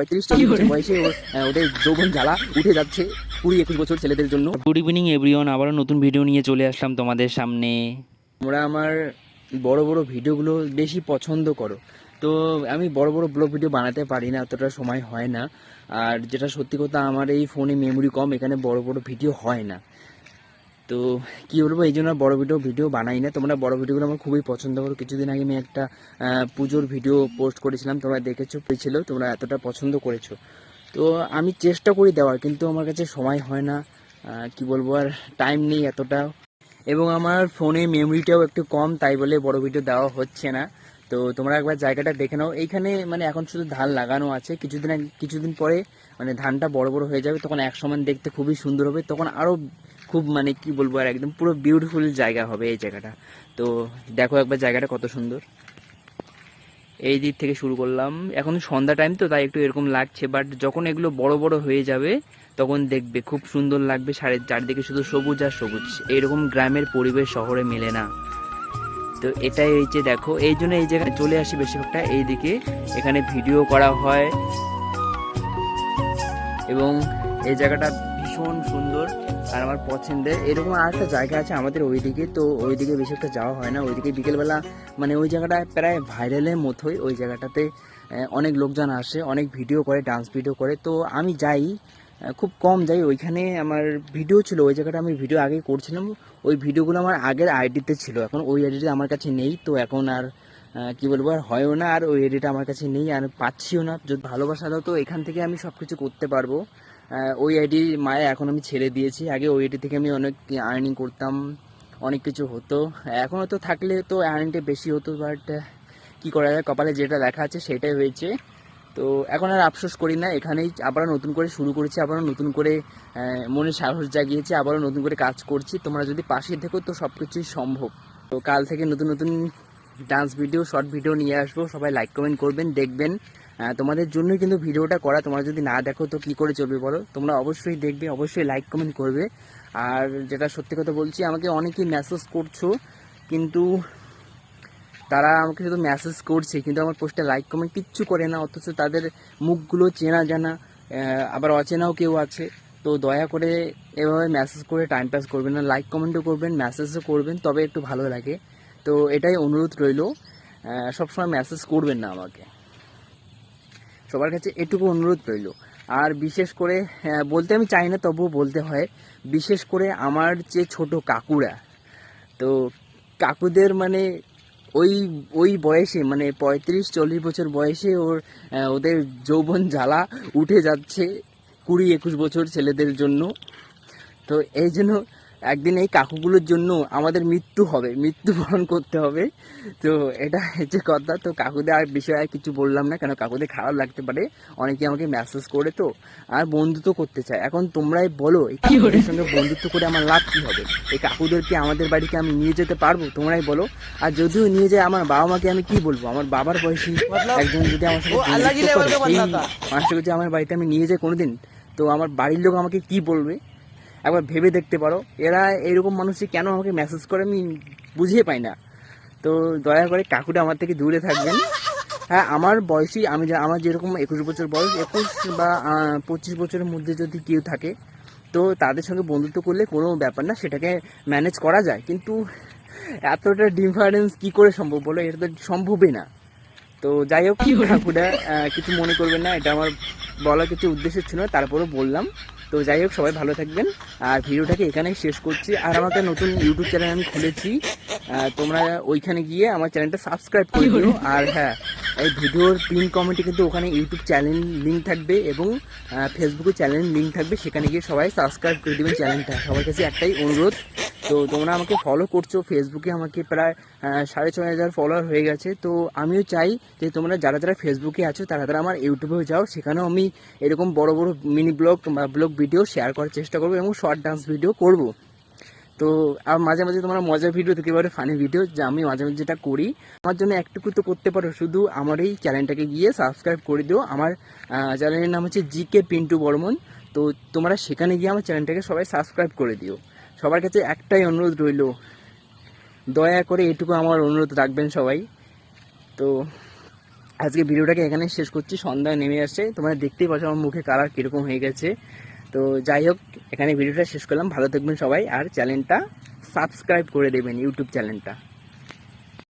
35-40 বয়সে ওদের যৌবন জ্বালা উঠে যাচ্ছে 20-21 বছর ছেলেদের জন্য। গুড ইভিনিং এভরিওয়ান, আবারও নতুন ভিডিও নিয়ে চলে আসলাম তোমাদের সামনে। তোমরা আমার বড় বড় ভিডিওগুলো বেশি পছন্দ করো, তো আমি বড় বড় ব্লগ ভিডিও বানাতে পারি না, অতটা সময় হয় না। আর যেটা সত্যি কথা, আমার এই ফোনে মেমোরি কম, এখানে বড় বড় ভিডিও হয় না। তো কী বলবো, এই জন্য বড় ভিডিও বানাই না। তোমরা বড় ভিডিওগুলো আমার খুবই পছন্দ করো। কিছুদিন আগে আমি একটা পুজোর ভিডিও পোস্ট করেছিলাম, তোমরা দেখেছো, পেয়েছিল, তোমরা এতটা পছন্দ করেছো। তো আমি চেষ্টা করি দেওয়ার, কিন্তু আমার কাছে সময় হয় না, কি বলবো, আর টাইম নেই এতটা। এবং আমার ফোনে মেমোরিটাও একটু কম, তাই বলে বড় ভিডিও দেওয়া হচ্ছে না। তো তোমরা একবার জায়গাটা দেখে নাও। এইখানে মানে এখন শুধু ধান লাগানো আছে, কিছুদিন পরে মানে ধানটা বড় বড় হয়ে যাবে, তখন এক সমান দেখতে খুবই সুন্দর হবে, তখন আরও খুব মানে কি বলবো, আর একদম পুরো বিউটিফুল জায়গা হবে এই জায়গাটা। তো দেখো একবার জায়গাটা কত সুন্দর। এই দিক থেকে শুরু করলাম, এখন সন্ধ্যা টাইম তো তাই একটু এরকম লাগছে, বাট যখন এগুলো বড় বড় হয়ে যাবে তখন দেখবে খুব সুন্দর লাগবে। চারদিকে শুধু সবুজ আর সবুজ, এইরকম গ্রামের পরিবেশ শহরে মেলে না। তো এটাই হয়েছে, দেখো এই জন্য এই জায়গায় চলে আসি বেশিরভাগটা এই দিকে। এখানে ভিডিও করা হয় এবং এই জায়গাটা ভীষণ সুন্দর আর আমার পছন্দের। এরকম আর একটা জায়গা আছে আমাদের ওইদিকে, তো ওইদিকে বেশি একটা যাওয়া হয় না। ওইদিকে বিকেলবেলা মানে ওই জায়গাটা প্রায় ভাইরালের মতোই, ওই জায়গাটাতে অনেক লোকজন আসে, অনেক ভিডিও করে, ডান্স ভিডিও করে। তো আমি যাই, খুব কম যাই ওইখানে। আমার ভিডিও ছিল ওই জায়গাটা, আমি ভিডিও আগে করছিলাম, ওই ভিডিওগুলো আমার আগের আইডিতে ছিল, এখন ওই আইডিটা আমার কাছে নেই। তো এখন আর কি বলবো, আর হয়ও না, আর ওই আইডিটা আমার কাছে নেই, আর পাচ্ছিও না। যদি ভালোবাসা দাও তো এখান থেকে আমি সব কিছু করতে পারবো। ওই আইডি মায়ে এখন আমি ছেড়ে দিয়েছি। আগে ওই আইডি থেকে আমি অনেক আর্নিং করতাম, অনেক কিছু হতো। এখনও তো থাকলে তো আর্নিংটা বেশি হতো, বাট কী করা যায়, কপালে যেটা লেখা আছে সেটাই হয়েছে। তো এখন আর আফসোস করি না, এখানেই আবারও নতুন করে শুরু করেছি, আবারও নতুন করে মনে সাহস জাগিয়েছে, আবারও নতুন করে কাজ করছি। তোমরা যদি পাশে থেকো তো সব কিছুই সম্ভব। তো কাল থেকে নতুন নতুন ডান্স ভিডিও, শর্ট ভিডিও নিয়ে আসবো। সবাই লাইক কমেন্ট করবেন, দেখবেন। তোমাদের জন্যই কিন্তু ভিডিওটা করা। তোমরা যদি না দেখো তো কী করে চলবে বলো? তোমরা অবশ্যই দেখবে, অবশ্যই লাইক কমেন্ট করবে। আর যেটা সত্যি কথা বলছি, আমাকে অনেকেই মেসেজ করছো, কিন্তু তারা আমাকে শুধু মেসেজ করছে, কিন্তু আমার পোস্টে লাইক কমেন্ট কিচ্ছু করে না, অথচ তাদের মুখগুলো চেনা জানা, আবার অচেনাও কেউ আছে। তো দয়া করে এভাবে মেসেজ করে টাইম পাস করবেন না, লাইক কমেন্টও করবেন, মেসেজও করবেন, তবে একটু ভালো লাগে। তো এটাই অনুরোধ রইল, সবসময় মেসেজ করবেন না আমাকে, সবার কাছে এটুকু অনুরোধ রইল। আর বিশেষ করে বলতে আমি চাই না, তবুও বলতে হয়, বিশেষ করে আমার যে ছোট কাকুরা, তো কাকুদের মানে ওই ওই বয়সে মানে 35-40 বছর বয়সে ওদের যৌবন জ্বালা উঠে যাচ্ছে 20-21 বছর ছেলেদের জন্য। তো এই জন্য একদিন এই কাকুগুলোর জন্য আমাদের মৃত্যুবরণ করতে হবে। তো এটা হচ্ছে কথা। তো কাকুদের আর বিষয়ে কিছু বললাম না, কেন কাকুদের খারাপ লাগতে পারে, অনেকে আমাকে মেসেজ করে তো আর বন্ধুত্ব করতে চায়। এখন তোমরাই বলো, এই কাকুদের সঙ্গে বন্ধুত্ব করে আমার লাভ কী হবে? এই কাকুদেরকে আমাদের বাড়িতে আমি নিয়ে যেতে পারবো? তোমরাই বলো। আর যদিও নিয়ে যায়, আমার বাবা মাকে আমি কি বলবো? আমার বাবার বয়সী একজন যদি আমার সঙ্গে বন্ধুত্ব করে, সেই মানুষটাকে যদি আমার বাড়িতে আমি নিয়ে যাই কোনোদিন, তো আমার বাড়ির লোক আমাকে কি বলবে? একবার ভেবে দেখতে পারো। এরা এরকম মানুষই কেন আমাকে মেসেজ করে আমি বুঝিয়ে পাই না। তো দয়া করে কাকুটা আমার থেকে দূরে থাকবেন। হ্যাঁ, আমার বয়সী, আমার যেরকম 21 বছর বয়স, 21 বা 25 বছরের মধ্যে যদি কেউ থাকে, তো তাদের সঙ্গে বন্ধুত্ব করলে কোনো ব্যাপার না, সেটাকে ম্যানেজ করা যায়। কিন্তু এতটা ডিফারেন্স কী করে সম্ভব বলো? এটা তো সম্ভবই না। তো যাই হোক, কাকুটা কিছু মনে করবেন না, এটা আমার বলার কিছু উদ্দেশ্য ছিল না, তারপরেও বললাম। তো যাই হোক, সবাই ভালো থাকবেন। আর ভিডিওটাকে এখানেই শেষ করছি। আর আমাকে নতুন ইউটিউব চ্যানেল আমি খুলেছি, তোমরা ওইখানে গিয়ে আমার চ্যানেলটা সাবস্ক্রাইব করে দিও। আর হ্যাঁ, এই ভিডিওর পিন কমেন্টে কিন্তু ওখানে ইউটিউব চ্যানেল লিঙ্ক থাকবে এবং ফেসবুকে চ্যানেল লিঙ্ক থাকবে, সেখানে গিয়ে সবাই সাবস্ক্রাইব করে দেবেন চ্যানেলটা। সবার কাছে একটাই অনুরোধ। তো তোমরা আমাকে ফলো করছো, ফেসবুকে আমাকে প্রায় 6,500 ফলোয়ার হয়ে গেছে। তো আমিও চাই যে তোমরা যারা যারা ফেসবুকে আছো তারা আমার ইউটিউবেও যাও, সেখানেও আমি এরকম বড় বড় মিনি ব্লগ বা ব্লগ ভিডিও শেয়ার করার চেষ্টা করবো এবং শর্ট ডান্স ভিডিও করব। তো আর মাঝে মাঝে তোমরা মজার ভিডিও দেখতে পারো, ফানি ভিডিও, যা আমি মাঝে মাঝে যেটা করি। আমার জন্য একটুকু তো করতে পারো, শুধু আমার এই চ্যানেলটাকে গিয়ে সাবস্ক্রাইব করে দিও। আমার চ্যানেলের নাম হচ্ছে জিকে পিন্টু বর্মন। তো তোমরা সেখানে গিয়ে আমার চ্যানেলটাকে সবাই সাবস্ক্রাইব করে দিও। সবার কাছে একটাই অনুরোধ রইল, দয়া করে এটুকু আমার অনুরোধ রাখবেন সবাই। তো আজকে ভিডিওটাকে এখানে শেষ করছি, সন্ধ্যা নেমে আসছে, তোমরা দেখতেই পাচ্ছ আমার মুখে কালার কীরকম হয়ে গেছে। তো যাই হোক, এখানে ভিডিওটা শেষ করলাম, ভালো থাকবেন সবাই, আর চ্যানেলটা সাবস্ক্রাইব করে দেবেন, ইউটিউব চ্যানেলটা।